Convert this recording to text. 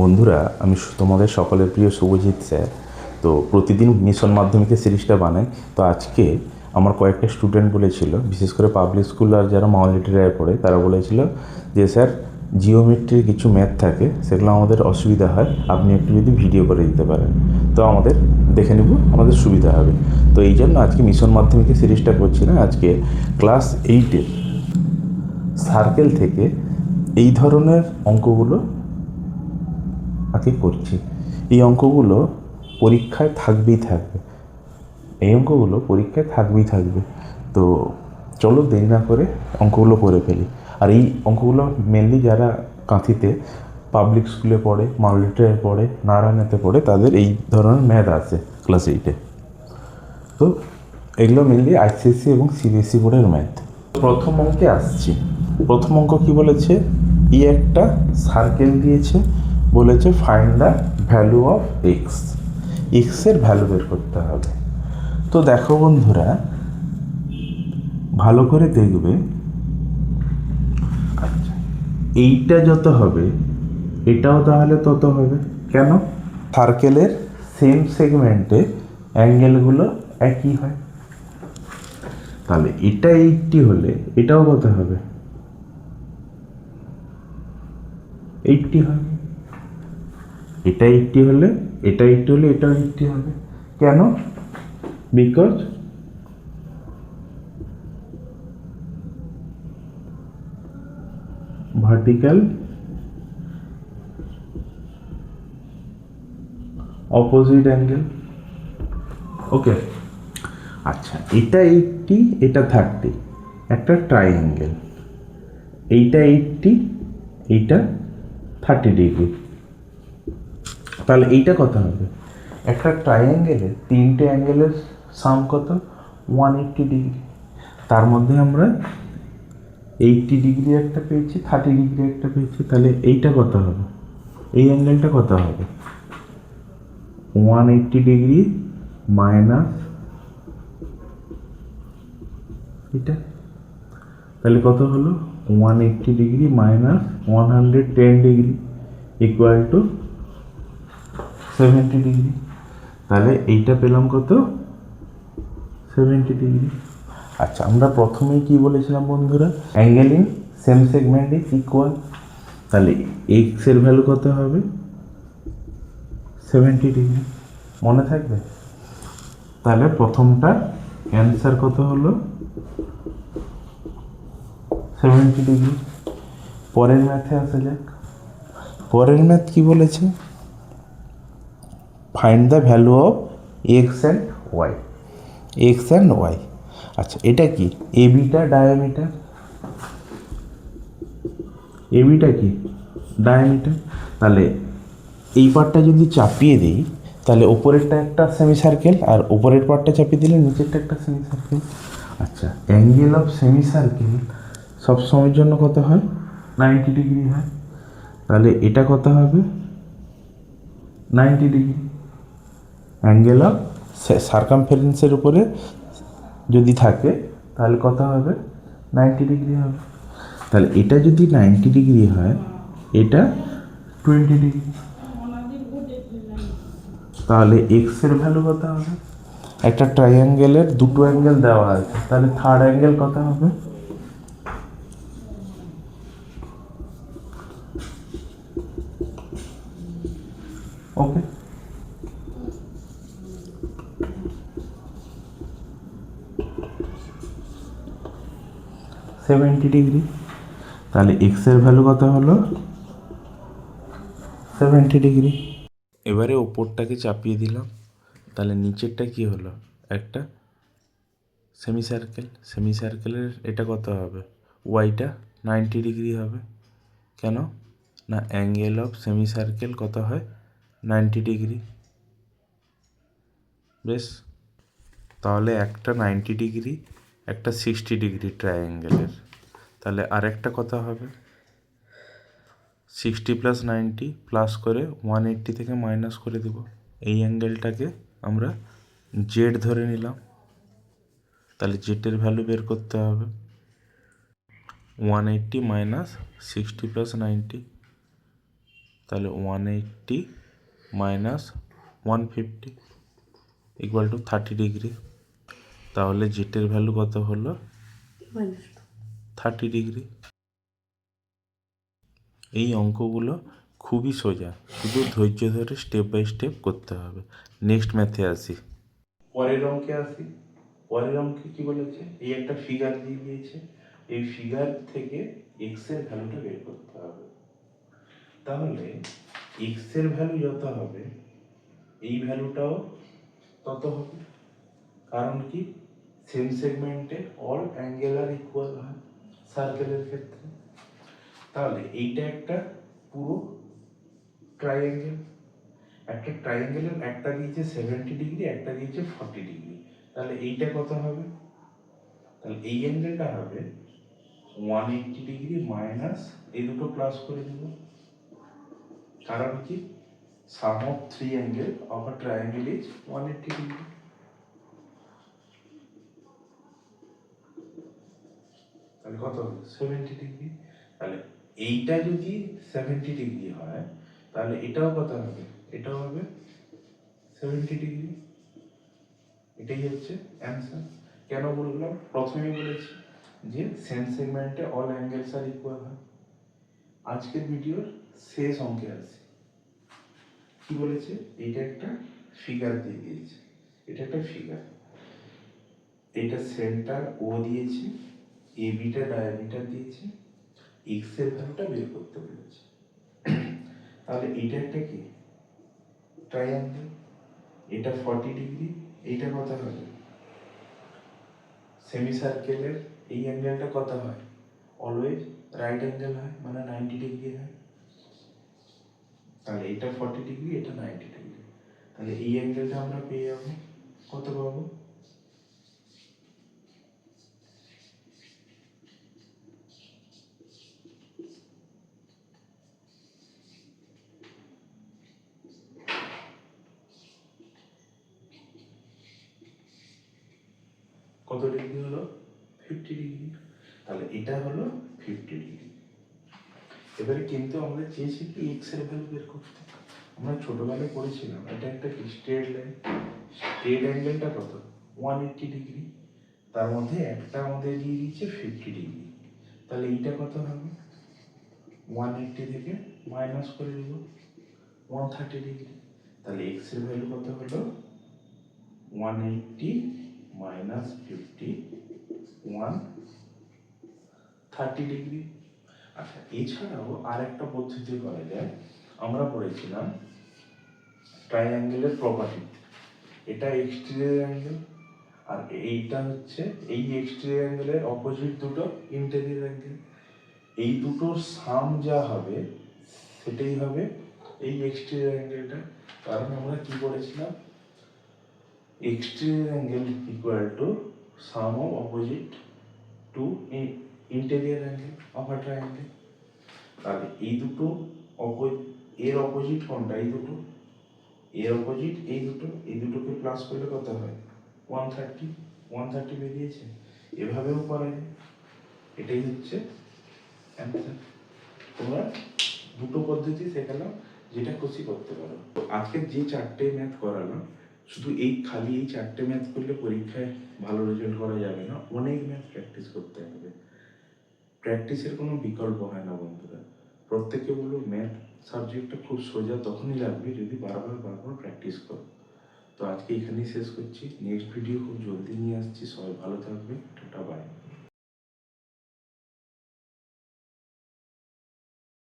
বন্ধুরা, আমি তোমাদের সকলের প্রিয় শুভজিৎ স্যার। তো প্রতিদিন মিশন মাধ্যমিকের সিরিজটা বানাই। তো আজকে আমার কয়েকটা স্টুডেন্ট বলেছিল, বিশেষ করে পাবলিক স্কুল আর যারা মাউন্টেরিয়ায় পড়ে, তারা বলেছিল যে স্যার, জিওমেট্রির কিছু ম্যাথ থাকে, সেগুলো আমাদের অসুবিধা হয়, আপনি একটু যদি ভিডিও করে দিতে পারেন তো আমাদের দেখে নেব, আমাদের সুবিধা হবে। তো এই জন্য আজকে মিশন মাধ্যমিকের সিরিজটা করছি না, আজকে ক্লাস 8-এর সার্কেল থেকে এই ধরনের অঙ্কগুলো আগে করছি। এই অঙ্কগুলো পরীক্ষায় থাকবেই থাকবে, এই অঙ্কগুলো পরীক্ষায় থাকবেই থাকবে। তো চলো দেরি না করে অঙ্কগুলো করে ফেলি। আর এই অঙ্কগুলো মেনলি যারা কাঁথিতে পাবলিক স্কুলে পড়ে, মাউলিটায় পড়ে, নারায়ণাতে পড়ে, তাদের এই ধরনের ম্যাথ আছে ক্লাস 8-এ। তো এগুলো মেনলি আইসিএসসি এবং সিবিএসসি বোর্ডের ম্যাথ। প্রথম অঙ্কে আসছি। প্রথম অঙ্ক কি বলেছে? এই একটা সার্কেল দিয়েছে, বলেছে find the value of x. এক্সের ভ্যালু বের করতে হবে। তো দেখো বন্ধুরা, ভালো করে দেখবে। আচ্ছা, এইটা যত হবে এটাও তাহলে তত হবে। কেন? সার্কেলের সেম সেগমেন্টে অ্যাঙ্গেলগুলো একই হয়। তাহলে এটা 80 হলে এটাও কত হবে? 80 হবে। এটা 80 হলে এটা 80 হলে এটাও 80 হবে। কেন? Because vertical opposite angle. Okay. আচ্ছা, এটা 80, এটা 30, একটা ট্রাইঅ্যাঙ্গেল। এইটা 80, এইটা 30 ডিগ্রি। তাহলে এইটা কত হবে? একটা ট্রাইঅ্যাঙ্গেলের তিনটে অ্যাঙ্গেলের সাম কত? 180 ডিগ্রি। তার মধ্যে আমরা 80 ডিগ্রি একটা পেয়েছি, 30 ডিগ্রি একটা পেয়েছি। তাহলে এইটা কত হবে? এই অ্যাঙ্গেলটা কত হবে? 180 ডিগ্রি মাইনাস এটা। তাহলে কত হলো? 180 degree minus 110 degree equal to 70 degree. তাহলে এইটা পেলাম কত? 70 ডিগ্রি। আচ্ছা, আমরা প্রথমেই কি বলেছিলাম বন্ধুরা? Angle in same segment is equal. তাহলে এক্স এর ভ্যালু কত হবে? 70 ডিগ্রি। মনে থাকবে? তাহলে প্রথমটা অ্যান্সার কত হলো? 70 ডিগ্রি। পরের ম্যাথে আসা যাক। পরের ম্যাথ কি বলেছে? Find the value of X and Y. X and Y. আচ্ছা, এটা কি? এবিটা ডায়ামিটার। এবিটা কি? ডায়ামিটার। তাহলে এই পার্টটা যদি চাপিয়ে দিই, তাহলে ওপরেরটা একটা সেমি সার্কেল, আর ওপরের পার্টটা চাপিয়ে দিলে নিচেরটা একটা সেমি সার্কেল। আচ্ছা, অ্যাঙ্গেল অফ সেমি সার্কেল সব সময়ের জন্য কত হয়? 90 ডিগ্রি হয়। তাহলে এটা কত হবে? 90 ডিগ্রি। অ্যাঙ্গেল অফ সার্কামফারেন্সের উপরে যদি থাকে তাহলে কত হবে? 90 ডিগ্রি হবে। তাহলে এটা যদি 90 ডিগ্রি হয়, এটা 20 ডিগ্রি। তাহলে এক্স এর ভ্যালু কত হবে? একটা ট্রাইঅ্যাঙ্গেলের দুটো অ্যাঙ্গেল দেওয়া আছে, তাহলে থার্ড অ্যাঙ্গেল কত হবে? ওকে। Seventy degree. তাহলে এক্স এর ভ্যালু কত হলো? 70 ডিগ্রি। এবারে ওপরটাকে চাপিয়ে দিলাম, তাহলে নিচেরটা কি হলো? একটা সেমি সার্কেল। সেমি সার্কেলের এটা কত হবে? ওয়াইটা 90 ডিগ্রি হবে। কেন? না, অ্যাঙ্গেল অফ সেমি সার্কেল কত হয়? 90 ডিগ্রি। বেশ, তাহলে একটা 90 ডিগ্রি, একটা 60 ডিগ্রি ট্রায়াঙ্গেলের। তাহলে আরেকটা কত হবে? 60 প্লাস 90 প্লাস করে 180 থেকে মাইনাস করে দেব। এই অ্যাঙ্গেলটাকে আমরা জেড ধরে নিলাম। তাহলে জেডের ভ্যালু বের করতে হবে। 180 মাইনাস 60 প্লাস 90, তাহলে 180 মাইনাস 150 ইকুয়াল টু 30 ডিগ্রি। তাহলে জেটের ভ্যালু কত হলো? 30 ডিগ্রি। এই অঙ্কগুলো খুবই সোজা, শুধু ধৈর্য ধরে স্টেপ বাই স্টেপ করতে হবে। নেক্সট ম্যাথে আসি। পরের অঙ্কে কি বলেছে? এই একটা ফিগার দিয়ে দিয়েছে, এই ফিগার থেকে এক্স এর ভ্যালুটা বের করতে হবে। তাহলে এক্স এর ভ্যালু যত হবে এই ভ্যালুটাও তত হবে, কারণ কি সেম সেগমেন্টে অল অ্যাঙ্গেল আর ইকুয়াল হয় সার্কেলের ক্ষেত্রে। তাহলে এইটা একটা পুরো ট্রাইঅ্যাঙ্গেল, একটা ট্রাইঅ্যাঙ্গেলের একটা দিয়েছে 70 ডিগ্রি, একটা দিয়েছে 40 ডিগ্রি। তাহলে এইটা কত হবে? তাহলে এই অ্যাঙ্গেলটা হবে 180 ডিগ্রি মাইনাস এই দুটো প্লাস করে দেব, কারণ কি sum of three angle of a triangle is 180 degree. তাহলে কত হবে? 70 ডিগ্রি। তাহলে এইটা যদি 70 ডিগ্রি হয় তাহলে এটাও কত হবে? এটাও হবে 70 ডিগ্রি। এটাই হচ্ছে অ্যান্সার। কেন বললাম? প্রথমেই বলেছি যে সেম সেগমেন্টে অল অ্যাঙ্গেলস আর ইকুয়াল হয়। আজকের ভিডিওর শেষ অঙ্কে আসি। কি বলেছে? এইটা একটা ফিগার দিয়ে দিয়েছে, এটা একটা ফিগার, এটা সেন্টার ও দিয়েছে, এ বিটা ডায়ামিটার দিয়েছে, এক্স এর ভ্যালুটা বের করতে বলেছে। তাহলে এটা একটা কি ট্রায়াঙ্গেল, এটা 40 ডিগ্রি, এইটা কত হবে? সেমি সার্কেলের এই অ্যাঙ্গেলটা কত হয়? অলওয়েজ রাইট অ্যাঙ্গেল হয়, মানে 90 ডিগ্রি হয়। তাহলে এটা 40 ডিগ্রি, এটা 90 ডিগ্রি। তাহলে এই অ্যাঙ্গেলটা আমরা পেয়ে যাবো, কত পাবো? কত ডিগ্রি হলো? 50 ডিগ্রি। তাহলে এটা হলো 50 ডিগ্রি। এবারে কিন্তু আমাদের চেয়েছে কি এক্স এর ভ্যালু বের করতে। আমরা ছোটবেলায় পড়েছিলাম এটা একটা কি স্ট্রেট লাইন, স্ট্রেট অ্যাঙ্গেলটা কত? 180 ডিগ্রি। তার মধ্যে একটা আমাদের দিয়ে দিচ্ছে 50 ডিগ্রি। তাহলে এইটা কত হবে? 180 থেকে মাইনাস করে দেব 130 ডিগ্রি। তাহলে এক্স এর ভ্যালু কত হলো? 180 মাইনাস 50 130 ডিগ্রি। আচ্ছা, এছাড়াও আর একটা পদ্ধতি করা যায়। আমরা পড়েছিলাম ট্রাইঅ্যাঙ্গেলের প্রপার্টি, এটা এক্সটেরিয়র অ্যাঙ্গেল আর এইটা হচ্ছে এই এক্সটেরিয়র অ্যাঙ্গেলের অপোজিট দুটো ইন্টেরিয়র অ্যাঙ্গেল। এই দুটোর সাম যা হবে সেটাই হবে এই এক্সটেরিয়র অ্যাঙ্গেলটা। কারণ আমরা কি করেছিলাম? Exterior angle equal to some of opposite to interior angle of a triangle. তাহলে এই দুটো এর অপোজিট কোনটা? এই দুটো এর অপোজিট এই দুটো, এই দুটোকে প্লাস করলে কত হয়? 130। 130 বেরিয়েছে। এভাবেও করা যায়, এটাই হচ্ছে অ্যান্সার। তোমরা দুটো পদ্ধতি শেখালাম, যেটা খুশি করতে পারো। তো আজকে যে চারটে ম্যাথ করালাম, শুধু এই খালি এই চারটে ম্যাথ করলে পরীক্ষায় ভালো রেজাল্ট করা যাবে না, অনেক ম্যাথ প্র্যাকটিস করতে হবে। প্র্যাকটিসের কোনো বিকল্প হয় না বন্ধুরা। প্রত্যেকে বলবো ম্যাথ সাবজেক্টটা খুব সোজা তখনই লাগবে যদি বারবার প্র্যাকটিস করো। তো আজকে এখানেই শেষ করছি, নেক্সট ভিডিও খুব জলদি নিয়ে আসছি। সবাই ভালো থাকবে, টাটা বাই।